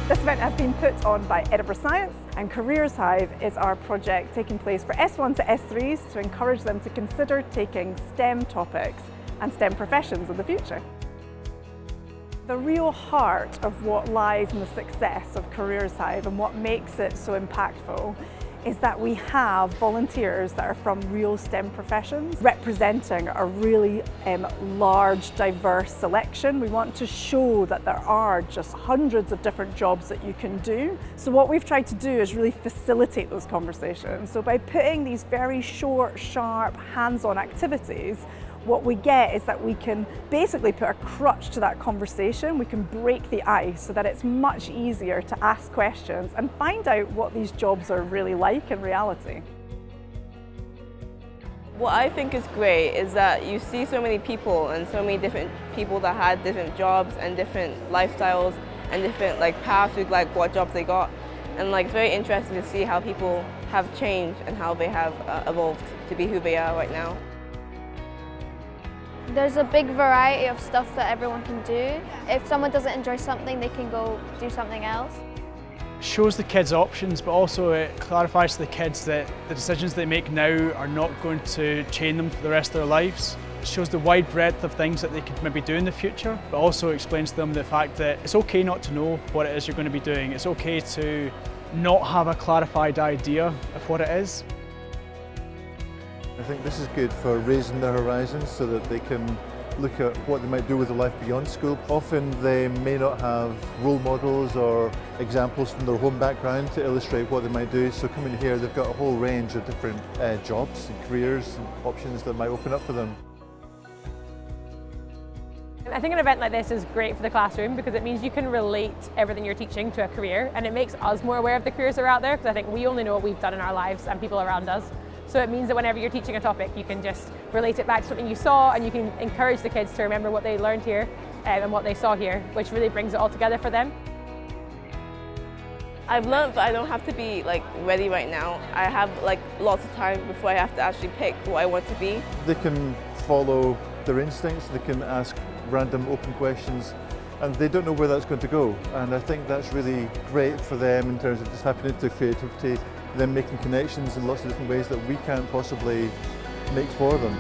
This event has been put on by Edinburgh Science, and Careers Hive is our project taking place for S1 to S3s to encourage them to consider taking STEM topics and STEM professions in the future. The real heart of what lies in the success of Careers Hive and what makes it so impactful is that we have volunteers that are from real STEM professions representing a really large, diverse selection. We want to show that there are just hundreds of different jobs that you can do. So what we've tried to do is really facilitate those conversations. So by putting these very short, sharp, hands-on activities, what we get is that we can basically put a crutch to that conversation. We can break the ice so that it's much easier to ask questions and find out what these jobs are really like in reality. What I think is great is that you see so many people and so many different people that had different jobs and different lifestyles and different paths with what jobs they got. And it's very interesting to see how people have changed and how they have evolved to be who they are right now. There's a big variety of stuff that everyone can do. If someone doesn't enjoy something, they can go do something else. Shows the kids options, but also it clarifies to the kids that the decisions they make now are not going to chain them for the rest of their lives. It shows the wide breadth of things that they could maybe do in the future, but also explains to them the fact that it's okay not to know what it is you're going to be doing. It's okay to not have a clarified idea of what it is. I think this is good for raising their horizons so that they can look at what they might do with their life beyond school. Often they may not have role models or examples from their home background to illustrate what they might do, so coming here they've got a whole range of different jobs and careers and options that might open up for them. I think an event like this is great for the classroom because it means you can relate everything you're teaching to a career, and it makes us more aware of the careers that are out there, because I think we only know what we've done in our lives and people around us. So it means that whenever you're teaching a topic, you can just relate it back to something you saw, and you can encourage the kids to remember what they learned here and what they saw here, which really brings it all together for them. I've learned that I don't have to be ready right now. I have lots of time before I have to actually pick what I want to be. They can follow their instincts, they can ask random open questions, and they don't know where that's going to go. And I think that's really great for them in terms of just tapping into creativity, them making connections in lots of different ways that we can't possibly make for them.